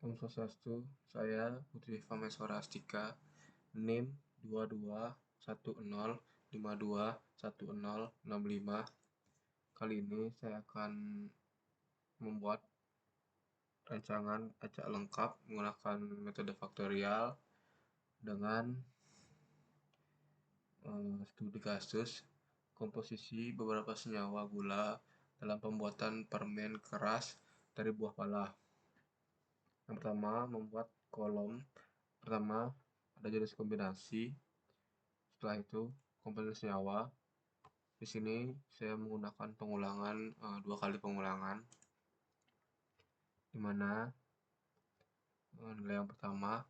Om Swastiastu, saya Putri Fameswara Astika, NIM 2210521065. Kali ini saya akan membuat rancangan acak lengkap menggunakan metode faktorial dengan studi kasus komposisi beberapa senyawa gula dalam pembuatan permen keras dari buah pala. Yang pertama, membuat kolom pertama ada jenis kombinasi. Setelah itu komposisi senyawa. Di sini saya menggunakan pengulangan 2 kali pengulangan, di mana nilai yang pertama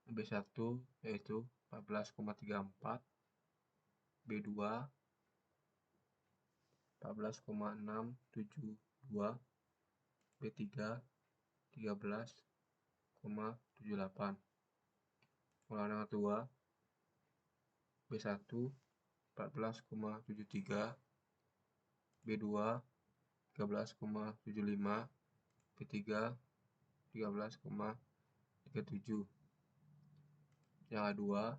B1 yaitu 14,34, B2 14,672, B3 13,78. Pengulangan yang kedua B1 14,73, B2 13,75, B3 13,37. Yang kedua,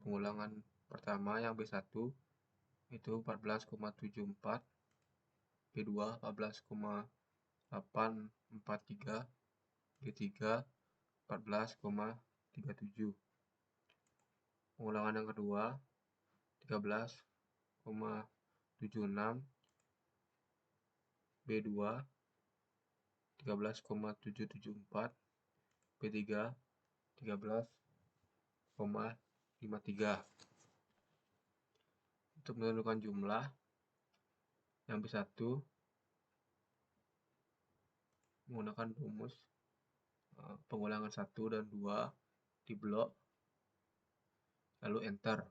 pengulangan pertama yang B1 itu 14,74, B2 14,843, B3 14,37. Pengulangan yang kedua 13,76, B2 13,774, B3 13,53. Untuk menentukan jumlah yang B1 menggunakan rumus pengulangan 1 dan 2 di blok, lalu enter.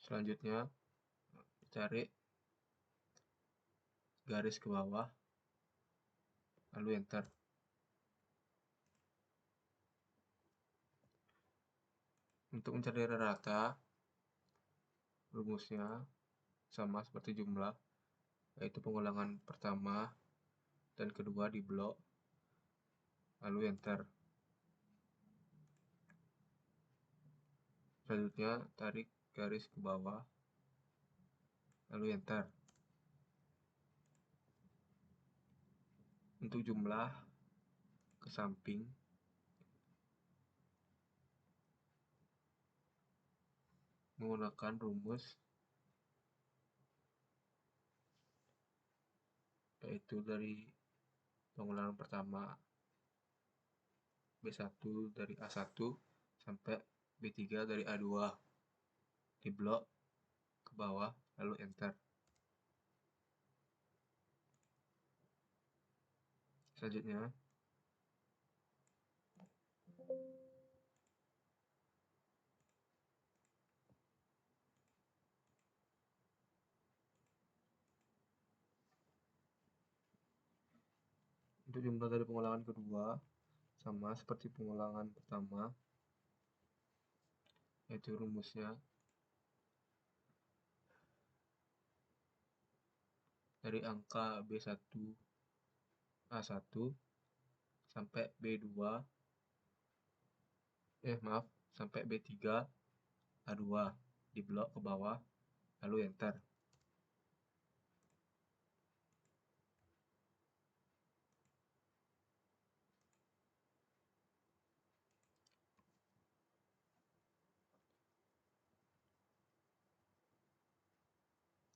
Selanjutnya cari garis ke bawah, lalu enter. Untuk mencari rata, rumusnya sama seperti jumlah, yaitu pengulangan pertama dan kedua di blok, lalu enter. Selanjutnya tarik garis ke bawah, lalu enter. Untuk jumlah ke samping, menggunakan rumus yaitu dari pengulangan pertama B1 dari A1 sampai B3 dari A2 di blok ke bawah, lalu enter. Selanjutnya untuk jumlah dari pengulangan kedua sama seperti pengulangan pertama, yaitu rumusnya dari angka B1 A1 sampai B2 sampai B3 A2 di blok ke bawah, lalu enter.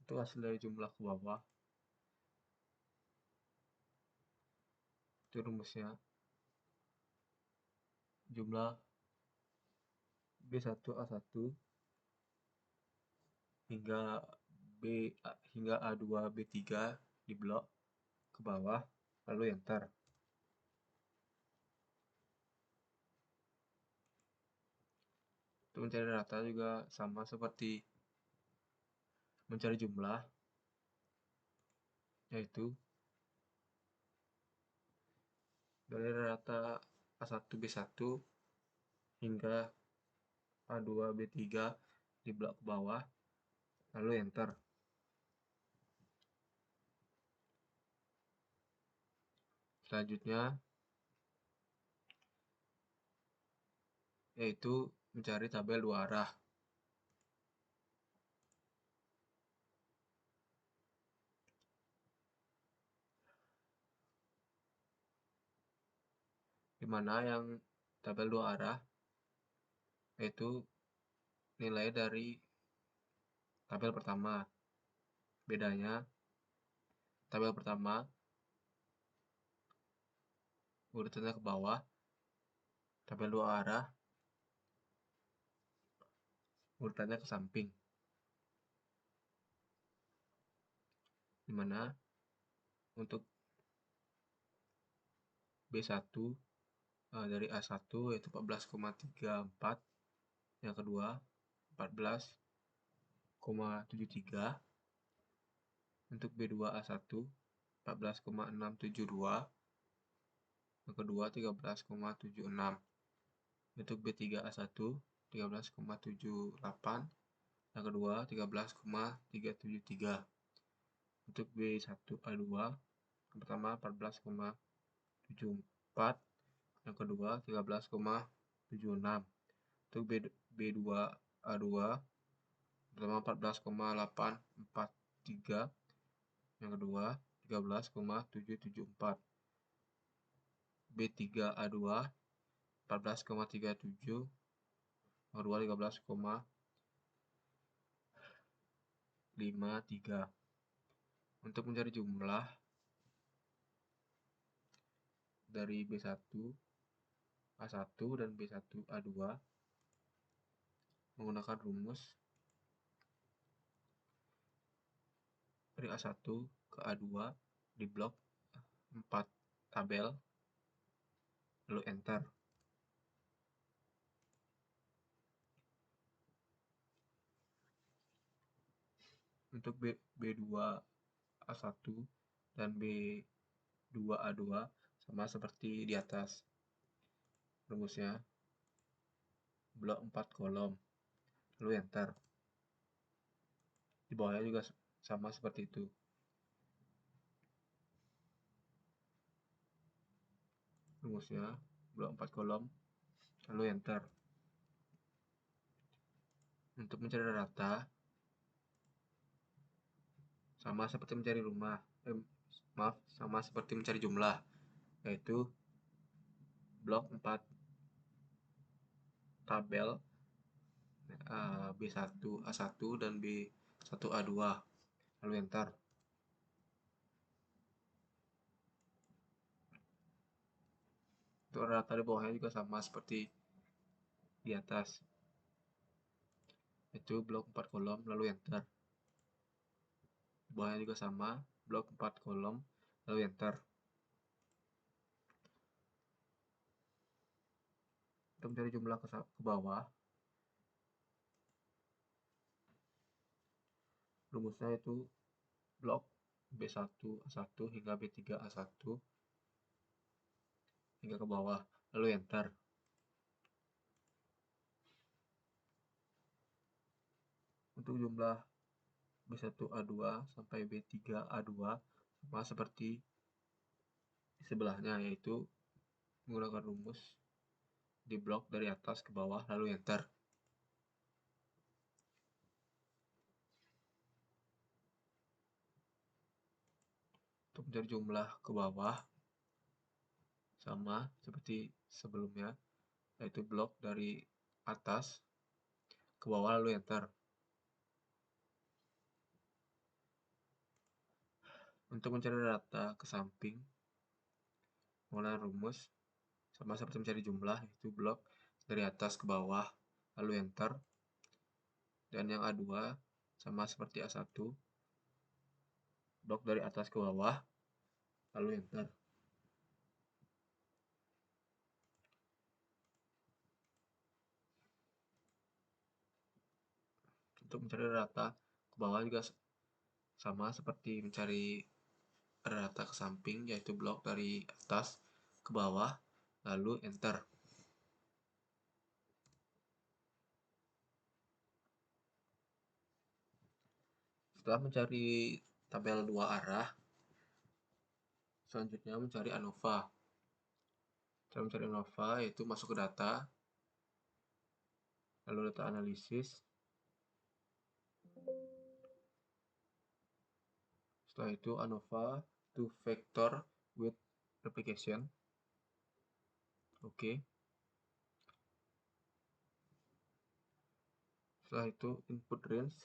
Itu hasil dari jumlah ke bawah. Itu rumusnya jumlah B1 A1 hingga A2 B3 di blok ke bawah, lalu enter. Untuk mencari rata juga sama seperti mencari jumlah, yaitu dari rata A1 B1 hingga A2 B3 di blok ke bawah, lalu enter. Selanjutnya yaitu mencari tabel dua arah. Di mana yang tabel dua arah yaitu nilai dari tabel pertama. Bedanya, tabel pertama urutannya ke bawah, tabel dua arah urutannya ke samping. Dimana untuk B1 dari A1 yaitu 14,34, yang kedua 14,73, untuk B2 A1 14,672, yang kedua 13,76, untuk B3 A1 13,78, yang kedua 13,373, untuk B1 A2 yang pertama 14,74, yang kedua 13,76, untuk B2 A2 pertama 14,843, yang kedua 13,774, B3 A2 14,37, yang kedua 13,53. Untuk mencari jumlah dari B1 A1 dan B1 A2 menggunakan rumus dari A1 ke A2 di blok 4 tabel, lalu enter. Untuk B2 A1 dan B2 A2 sama seperti di atas. Rumusnya blok 4 kolom, lalu enter. Di bawahnya juga sama seperti itu. Rumusnya blok 4 kolom, lalu enter. Untuk mencari rata sama seperti mencari sama seperti mencari jumlah, yaitu blok 4 tabel B1 A1 dan B1 A2, lalu enter. Untuk rata di bawahnya juga sama seperti di atas, itu blok 4 kolom lalu enter. Di bawahnya juga sama, blok 4 kolom lalu enter. Untuk mencari jumlah ke bawah, rumusnya itu blok B1 A1 hingga B3 A1 hingga ke bawah, lalu enter. Untuk jumlah B1 A2 sampai B3 A2 sama seperti di sebelahnya, yaitu menggunakan rumus di blok dari atas ke bawah lalu enter. Untuk mencari jumlah ke bawah sama seperti sebelumnya, yaitu blok dari atas ke bawah lalu enter. Untuk mencari rata ke samping menggunakan rumus sama seperti mencari jumlah, yaitu blok dari atas ke bawah lalu enter. Dan yang A2 sama seperti A1, blok dari atas ke bawah lalu enter. Untuk mencari rata ke bawah juga sama seperti mencari rata ke samping, yaitu blok dari atas ke bawah lalu enter. Setelah mencari tabel dua arah, selanjutnya mencari ANOVA. Cara mencari ANOVA yaitu masuk ke data, lalu data analisis. Setelah itu ANOVA to vector with replication. Oke. Setelah itu input range,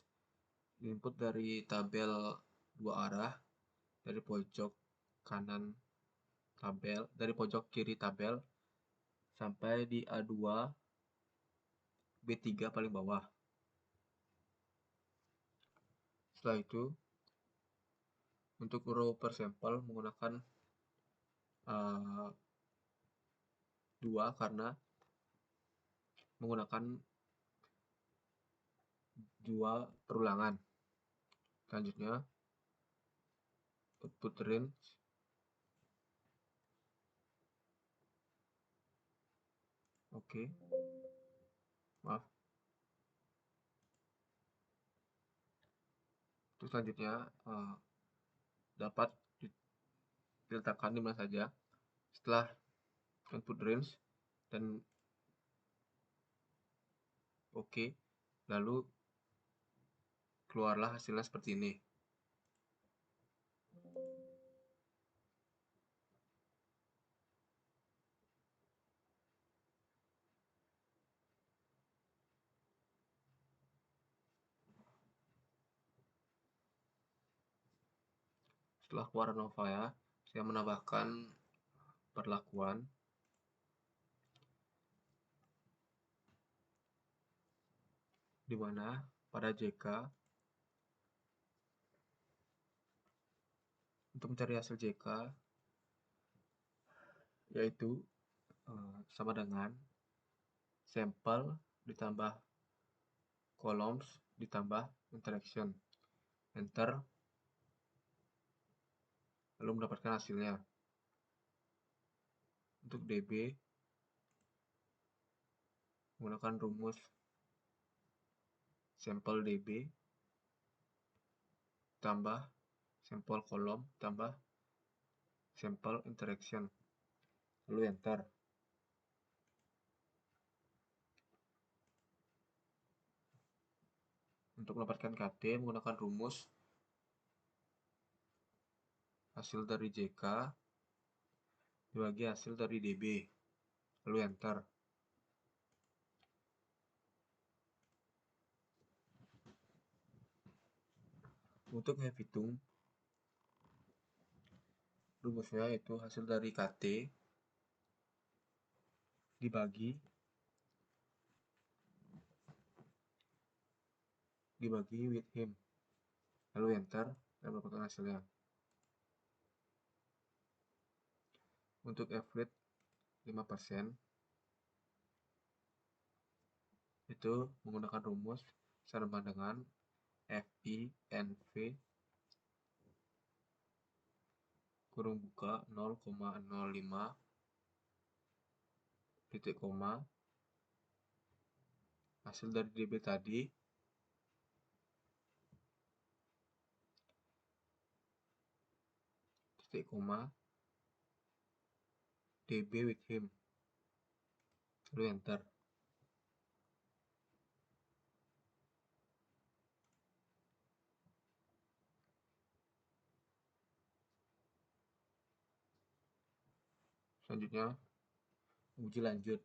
input dari tabel dua arah, dari pojok kanan tabel, dari pojok kiri tabel sampai di A2 B3 paling bawah. Setelah itu untuk row per sampel menggunakan 2 karena menggunakan 2 perulangan. Selanjutnya output range, oke, maaf. Terus selanjutnya dapat diletakkan di mana saja. Setelah input range dan oke, lalu keluarlah hasilnya seperti ini. Setelah keluar ANOVA ya, saya menambahkan perlakuan di mana pada JK untuk mencari hasil JK yaitu sama dengan sampel ditambah columns ditambah interaction. Enter, lalu mendapatkan hasilnya. Untuk DB menggunakan rumus sampel DB tambah sampel kolom tambah sampel interaction, lalu enter. Untuk mendapatkan KT menggunakan rumus hasil dari JK dibagi hasil dari DB, lalu enter. Untuk hitung rumusnya itu hasil dari KT dibagi with him, lalu enter dan mendapatkan hasilnya. Untuk average 5% itu menggunakan rumus sama dengan FINV kurung buka 0,05 titik koma hasil dari DB tadi titik koma DB with him, lalu enter. Selanjutnya uji lanjut.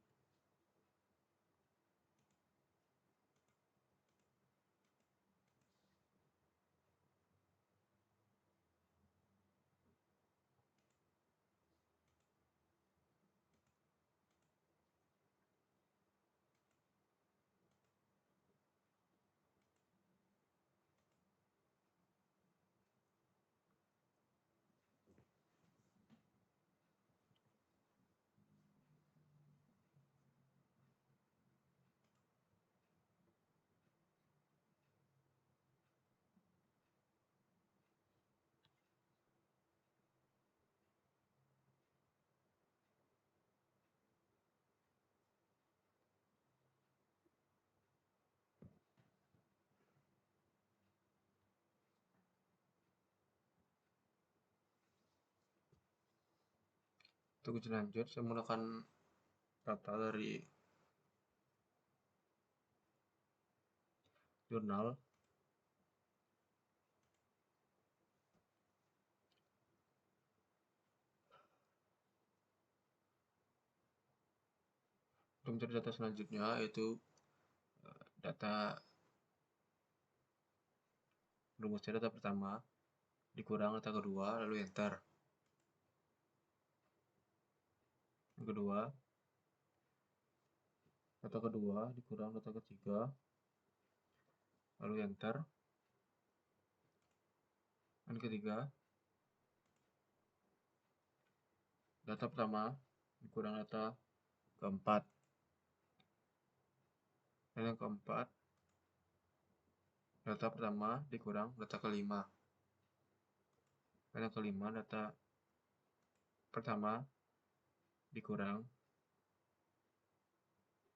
Untuk uji lanjut, saya menggunakan data dari jurnal. Untuk mencari data selanjutnya, yaitu data rumusnya data pertama dikurang data kedua, lalu enter. Yang kedua, data kedua dikurang data ketiga, lalu enter. Yang ketiga, data pertama dikurang data keempat. Dan yang keempat, data pertama dikurang data kelima. Dan yang kelima, data pertama dikurang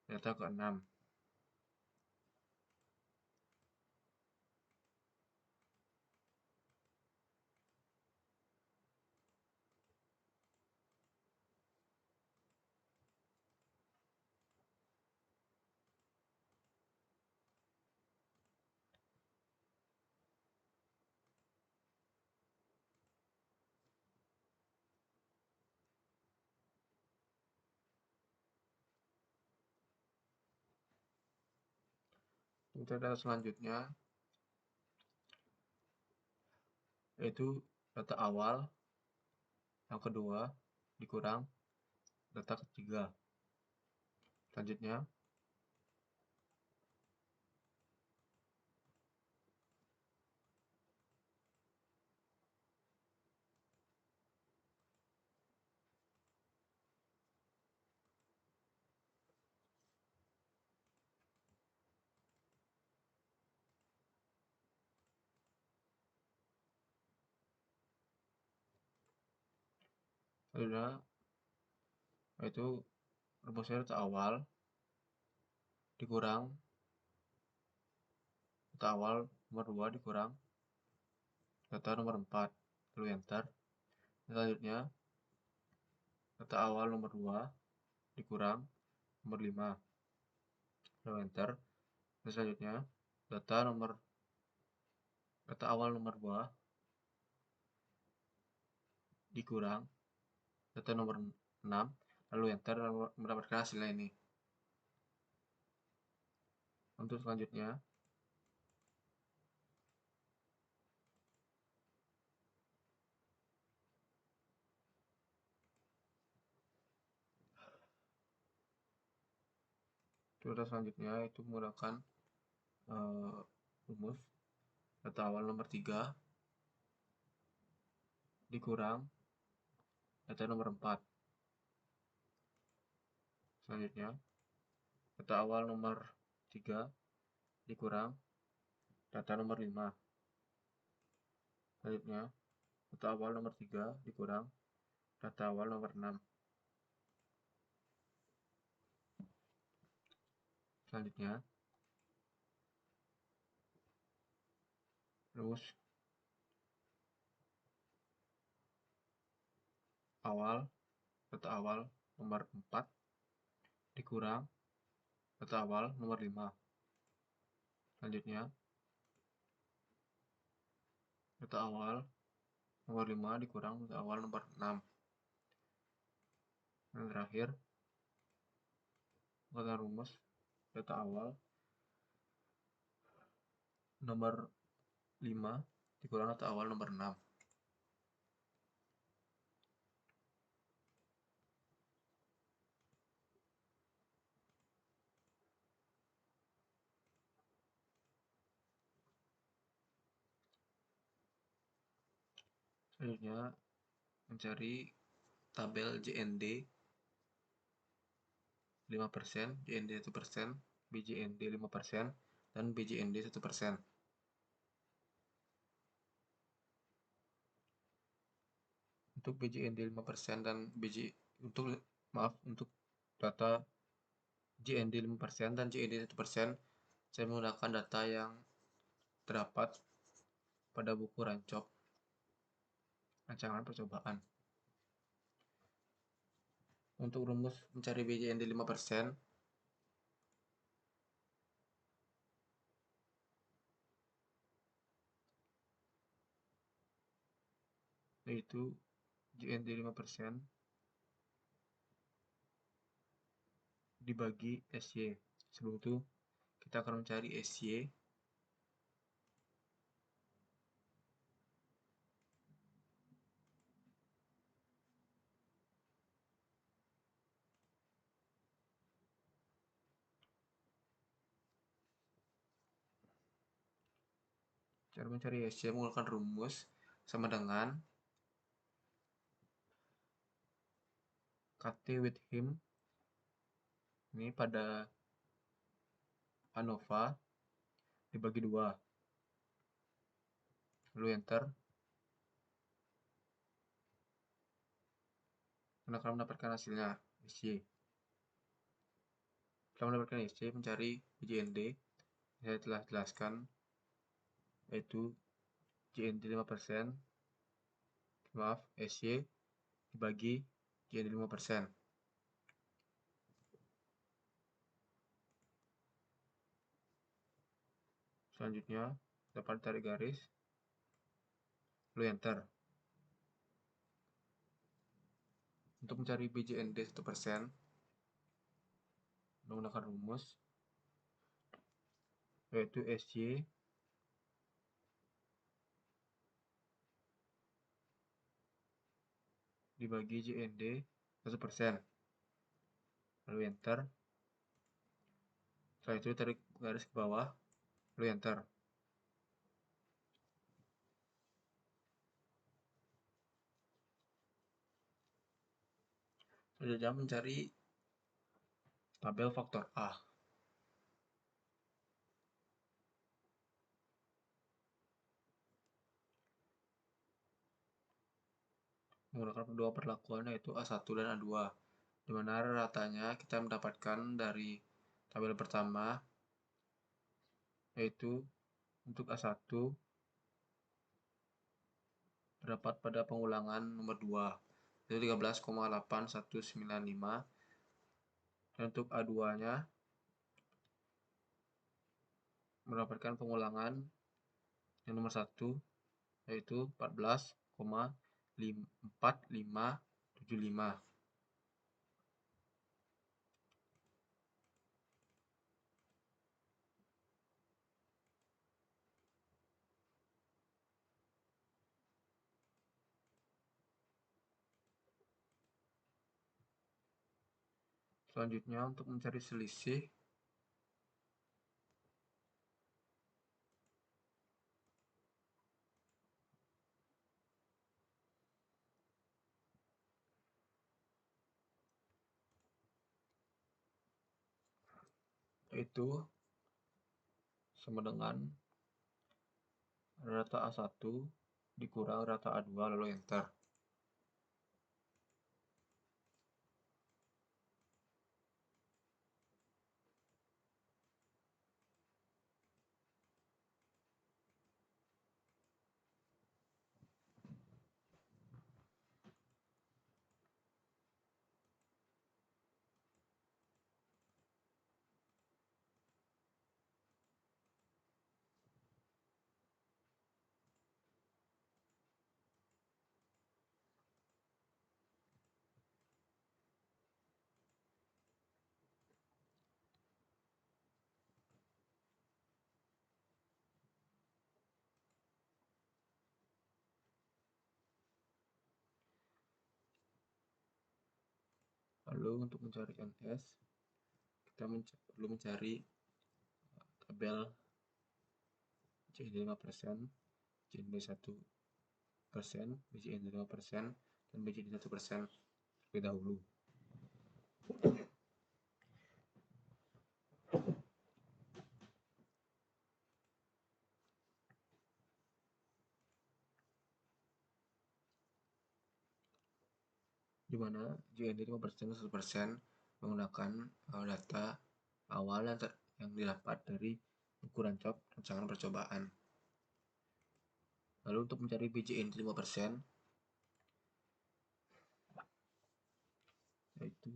data keenam. Untuk data selanjutnya, yaitu data awal, yang kedua dikurang data ketiga. Selanjutnya, yaitu rumusnya data awal dikurang data awal nomor 2 dikurang data nomor 4, lalu enter. Selanjutnya, data awal nomor 2 dikurang nomor 5, lalu enter. Dan selanjutnya, data awal nomor 2 dikurang data nomor 6, lalu enter, dan mendapatkan hasilnya ini. Untuk selanjutnya, itu menggunakan rumus data awal nomor 3 dikurang data nomor 4. Selanjutnya, data awal nomor 3 dikurang data nomor 5. Selanjutnya, data awal nomor 3 dikurang data awal nomor 6. Selanjutnya, rumus data awal nomor 4 dikurang data awal nomor 5. Selanjutnya, data awal nomor 5 dikurang data awal nomor 6. Dan terakhir, menggunakan rumus data awal nomor 5 dikurang data awal nomor 6. Selanjutnya, mencari tabel JND 5%, JND 1%, BJND 5%, dan BJND 1%. Untuk BJND 5% dan untuk data JND 5% dan JND 1%, saya menggunakan data yang terdapat pada buku Rancop Rancangan Percobaan. Untuk rumus mencari BJND 5%, yaitu JND 5% dibagi SY. Sebelum itu kita akan mencari SY. Cara mencari SY menggunakan rumus sama dengan KT with him ini pada ANOVA dibagi 2. Lalu enter. Dan akan mendapatkan hasilnya SY. Setelah mendapatkan SY, mencari BJND. Saya telah jelaskan, yaitu JND 5%, maaf, SY dibagi JND 5%. Selanjutnya dapat tarik garis, lalu enter. Untuk mencari BJND 1%, menggunakan rumus, yaitu SY dibagi JND 1%. Lalu enter. Setelah itu tarik garis ke bawah, lalu enter. Selanjutnya mencari tabel faktor A. Menggunakan kedua perlakuan, yaitu A1 dan A2, di mana ratanya kita mendapatkan dari tabel pertama, yaitu untuk A1 terdapat pada pengulangan nomor 2, yaitu 13,8195, dan untuk A2-nya mendapatkan pengulangan yang nomor 1, yaitu 14,4575. Selanjutnya untuk mencari selisih, yaitu sama dengan rata A1 dikurang rata A2, lalu enter. Lalu untuk mencari NS, kita perlu mencari tabel JND 5%, JND 1%, BJND 5%, dan BJND 1% terlebih dahulu. Di mana JND 5% dan 1% menggunakan data awal yang didapat dari ukuran cok rancangan percobaan. Lalu untuk mencari BJND 5%, yaitu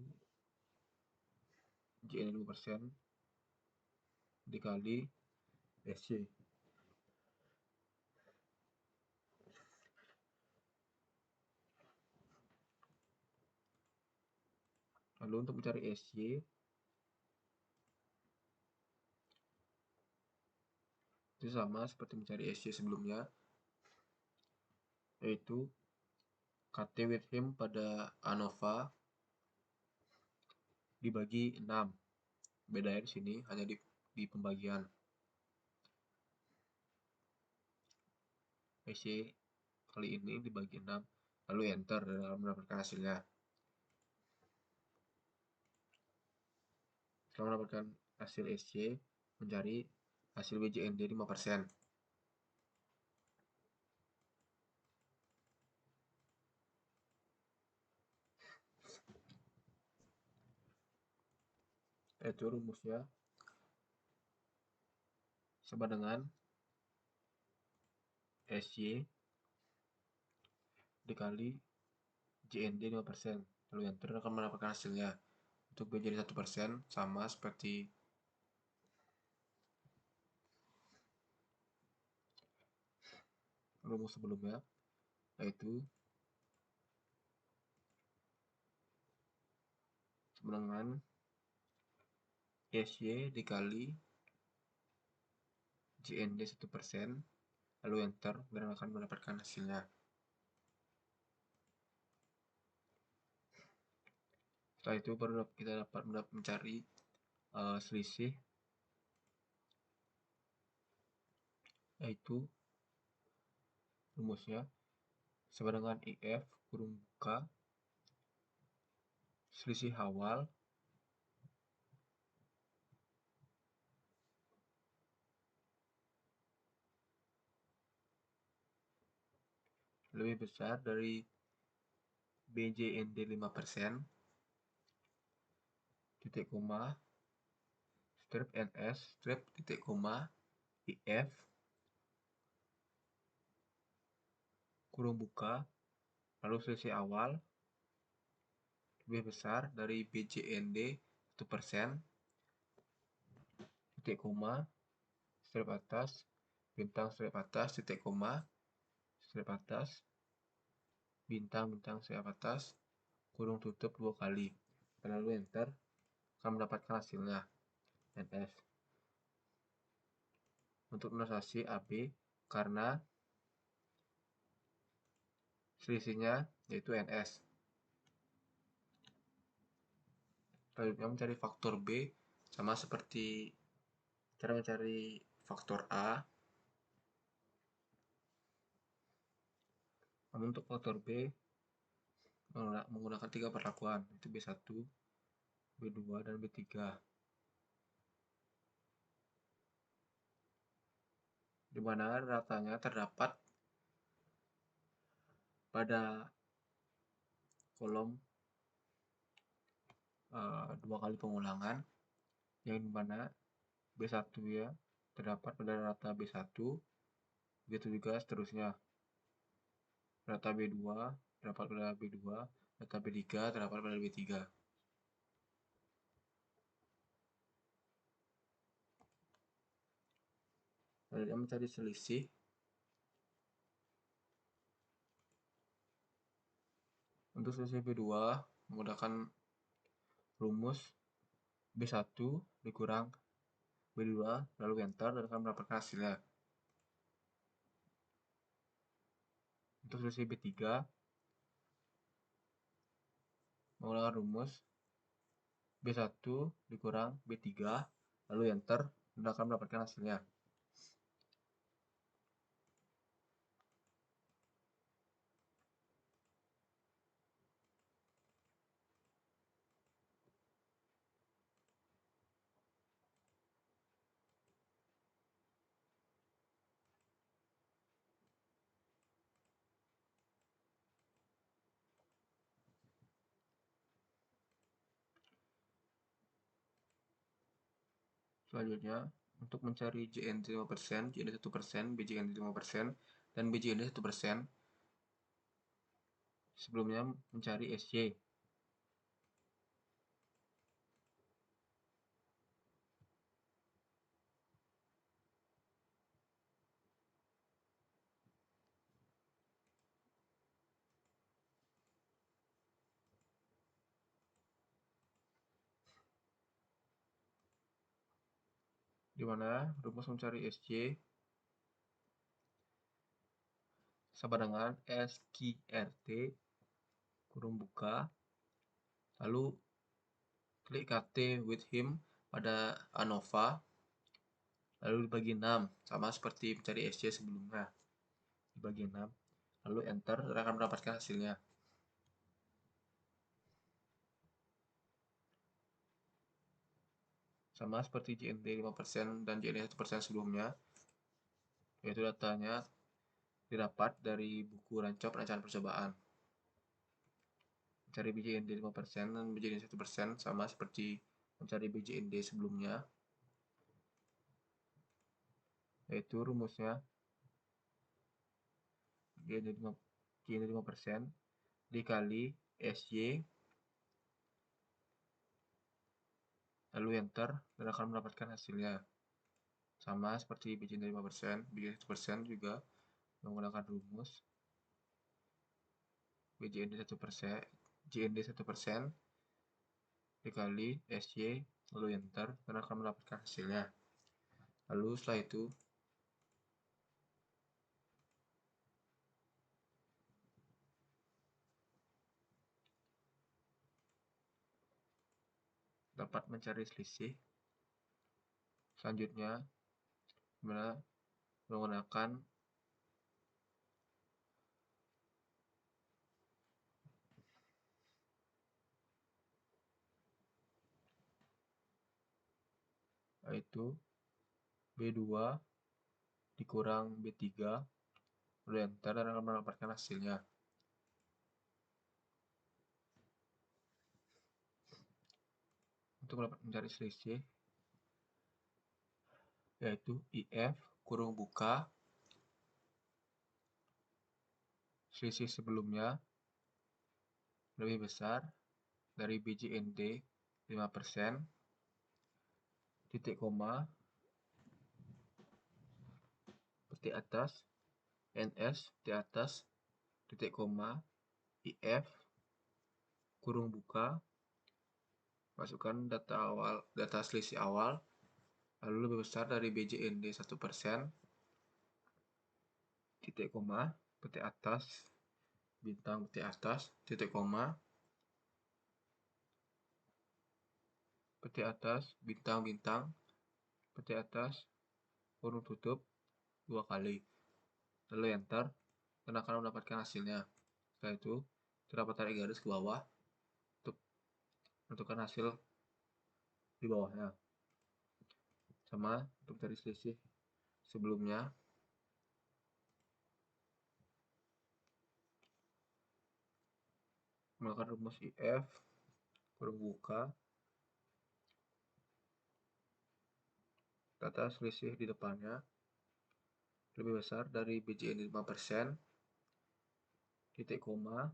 JN 5% dikali SC. Lalu untuk mencari SC itu sama seperti mencari SC sebelumnya, yaitu KT with him pada ANOVA dibagi 6. Bedanya di sini hanya di pembagian. SC kali ini dibagi 6, lalu enter dan mendapatkan hasilnya. Setelah mendapatkan hasil SC, mencari hasil BJND 5%. Itu rumusnya sama dengan SY dikali JND 5%, lalu enter akan mendapatkan hasilnya. Untuk BJND 1% sama seperti rumus sebelumnya, yaitu sama dengan SY dikali JND 1%, lalu enter dan akan mendapatkan hasilnya. Setelah itu baru kita dapat mencari selisih, yaitu rumusnya sama dengan IF kurung buka selisih awal lebih besar dari BJND 5%, titik koma, strip NS, strip titik koma, IF, kurung buka, lalu selisih awal lebih besar dari BJND 1%, titik koma, strip atas, bintang strip atas, titik koma, strip atas, bintang strip atas, kurung tutup 2 kali, dan lalu enter akan mendapatkan hasilnya NS. Untuk notasasi AB karena selisihnya yaitu NS. Selanjutnya mencari faktor B sama seperti cara mencari faktor A. Namun untuk faktor B menggunakan 3 perlakuan, yaitu B1, B2, dan B3. Di mana datanya terdapat pada kolom 2 kali pengulangan, yang dimana B1 ya terdapat pada data B1, begitu juga seterusnya. Data B2 terdapat pada B2, data B3 terdapat pada B3. Selanjutnya mencari selisih. Untuk selisih B2 menggunakan rumus B1 dikurang B2, lalu enter dan akan mendapatkan hasilnya. Untuk selisih B3 menggunakan rumus B1 dikurang B3, lalu enter dan akan mendapatkan hasilnya. Selanjutnya, untuk mencari JND 5%, JND 1%, BJND 5%, dan BJND 1%, sebelumnya mencari SY. di mana rumus mencari SC sama dengan SQRT kurung buka, lalu klik KT with him pada ANOVA, lalu dibagi 6, sama seperti mencari SC sebelumnya, dibagi 6, lalu enter, dan akan mendapatkan hasilnya. Sama seperti JND 5% dan JND 1% sebelumnya, yaitu datanya didapat dari buku Rancop Rancangan Percobaan. Mencari BJND 5% dan BJND 1% sama seperti mencari BJND sebelumnya, yaitu rumusnya JND 5% dikali SY, lalu enter, dan akan mendapatkan hasilnya. Sama seperti BJND 5%, BJND 1% juga menggunakan rumus BJND 1%, JND 1% dikali SY, lalu enter, dan akan mendapatkan hasilnya. Lalu setelah itu dapat mencari selisih. Selanjutnya menggunakan yaitu B2 dikurang B3, lalu enter, dan akan mendapatkan hasilnya. Untuk mencari selisih, yaitu IF kurung buka selisih sebelumnya lebih besar dari BJND 5%, titik koma, petik atas, NS, petik atas, titik koma, IF kurung buka, masukkan data selisih awal, lalu lebih besar dari BJND 1%, titik koma, petik atas, bintang, petik atas, titik koma, petik atas, bintang, bintang, petik atas, kurung tutup 2 kali, lalu enter, dan akan mendapatkan hasilnya. Setelah itu terdapat tarik garis ke bawah untuk menentukan hasil di bawahnya. Sama untuk cari selisih sebelumnya, menggunakan rumus IF kurung buka, data selisih di depannya lebih besar dari BJND 5%, titik koma,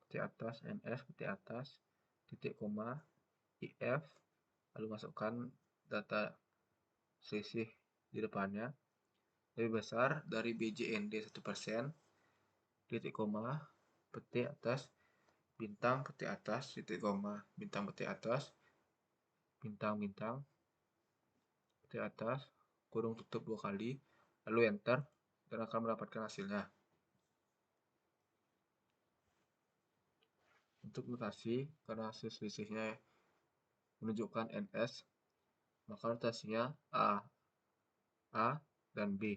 petik atas, NS, petik atas, titik koma, IF, lalu masukkan data selisih di depannya lebih besar dari BJND 1%, titik koma, petik atas, bintang, petik atas, titik koma, bintang, petik atas, bintang, bintang, petik atas, kurung tutup 2 kali, lalu enter, dan akan mendapatkan hasilnya. Untuk notasi, karena hasil selisihnya menunjukkan NS, maka notasinya A dan B.